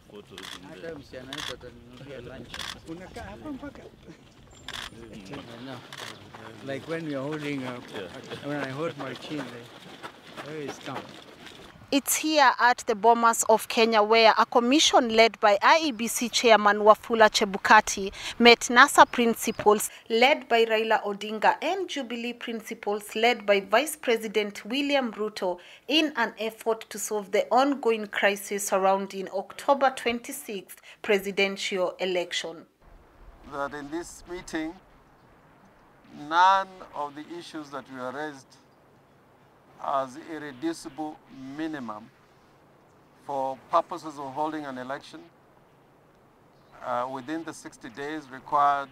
Hata msichana wetu ataninunulia lunch. Unakaa hapa mpaka. Like when we are holding, when I hold my chin, where is calm. It's here at the Bomas of Kenya where a commission led by IEBC Chairman Wafula Chebukati met NASA principals led by Raila Odinga and Jubilee principals led by Vice President William Ruto in an effort to solve the ongoing crisis surrounding October 26th presidential election. That in this meeting, none of the issues that were raised as irreducible minimum for purposes of holding an election within the 60 days required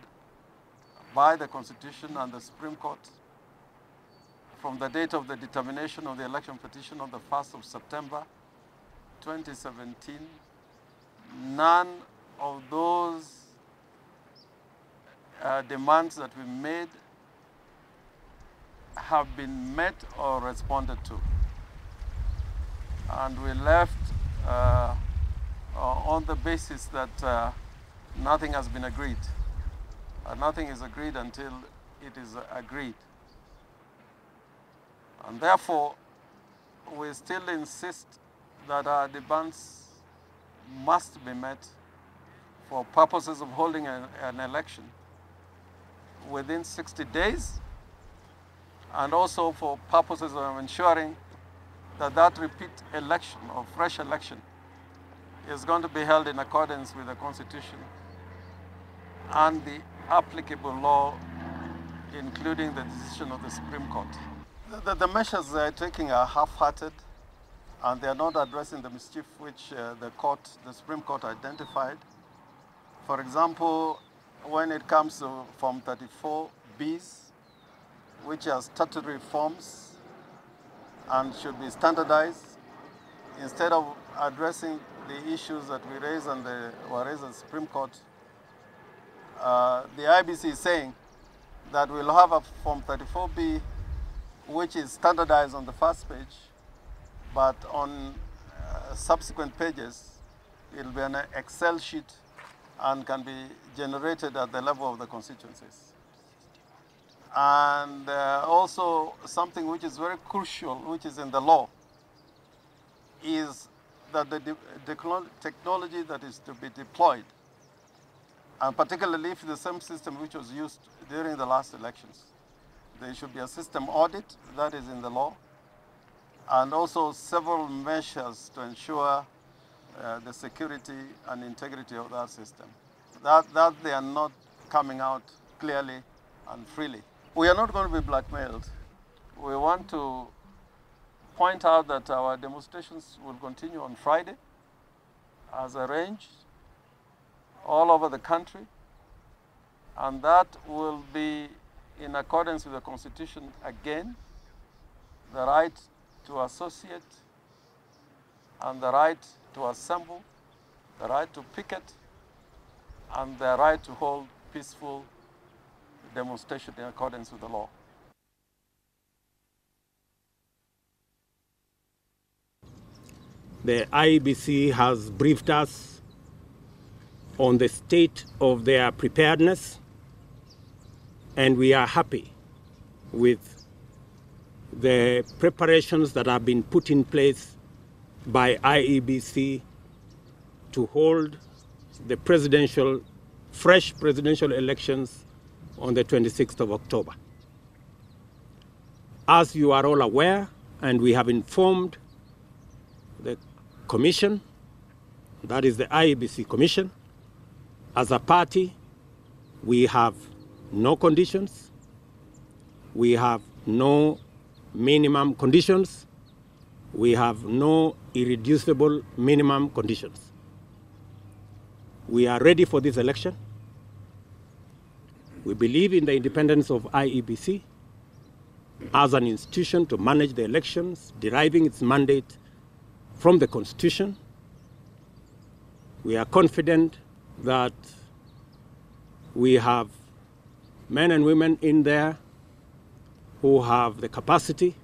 by the Constitution and the Supreme Court from the date of the determination of the election petition on the 1st of September 2017. None of those demands that we made have been met or responded to. And we left on the basis that nothing has been agreed. Nothing is agreed until it is agreed. And therefore, we still insist that our demands must be met for purposes of holding an election within 60 days, and also for purposes of ensuring that that repeat election or fresh election is going to be held in accordance with the Constitution and the applicable law, including the decision of the Supreme Court. The measures they are taking are half-hearted, and they are not addressing the mischief which the Supreme Court identified. For example, when it comes to Form 34Bs, which are statutory forms and should be standardized, instead of addressing the issues that we raised and were raised in the Supreme Court, the IEBC is saying that we'll have a Form 34B which is standardized on the first page, but on subsequent pages, it'll be an Excel sheet and can be generated at the level of the constituencies. And also something which is very crucial, which is in the law, is that the technology that is to be deployed, and particularly if the same system which was used during the last elections, there should be a system audit that is in the law, and also several measures to ensure the security and integrity of that system. That they are not coming out clearly and freely. We are not going to be blackmailed. We want to point out that our demonstrations will continue on Friday as arranged all over the country, and that will be in accordance with the Constitution again, the right to associate and the right to assemble, the right to picket, and the right to hold peaceful demonstration in accordance with the law. The IEBC has briefed us on the state of their preparedness, and we are happy with the preparations that have been put in place by IEBC to hold the fresh presidential elections on the 26th of October. As you are all aware, and we have informed the Commission, that is the IEBC Commission, as a party, we have no conditions, we have no minimum conditions, we have no irreducible minimum conditions. We are ready for this election. We believe in the independence of IEBC as an institution to manage the elections, deriving its mandate from the Constitution. We are confident that we have men and women in there who have the capacity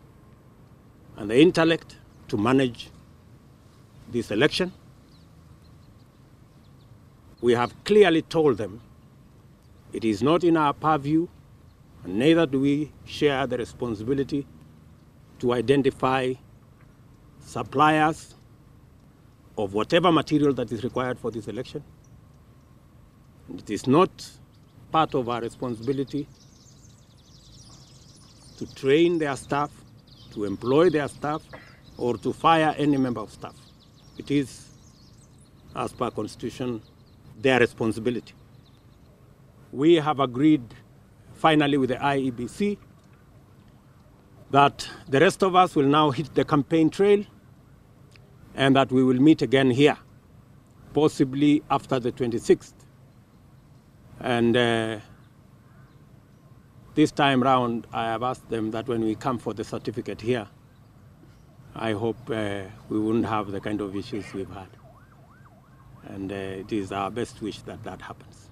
and the intellect to manage this election. we have clearly told them it is not in our purview, and neither do we share the responsibility to identify suppliers of whatever material that is required for this election. It is not part of our responsibility to train their staff, to employ their staff, or to fire any member of staff. It is, as per Constitution, their responsibility. We have agreed finally with the IEBC that the rest of us will now hit the campaign trail and that we will meet again here, possibly after the 26th. And this time round, I have asked them that when we come for the certificate here, I hope we wouldn't have the kind of issues we've had. And it is our best wish that that happens.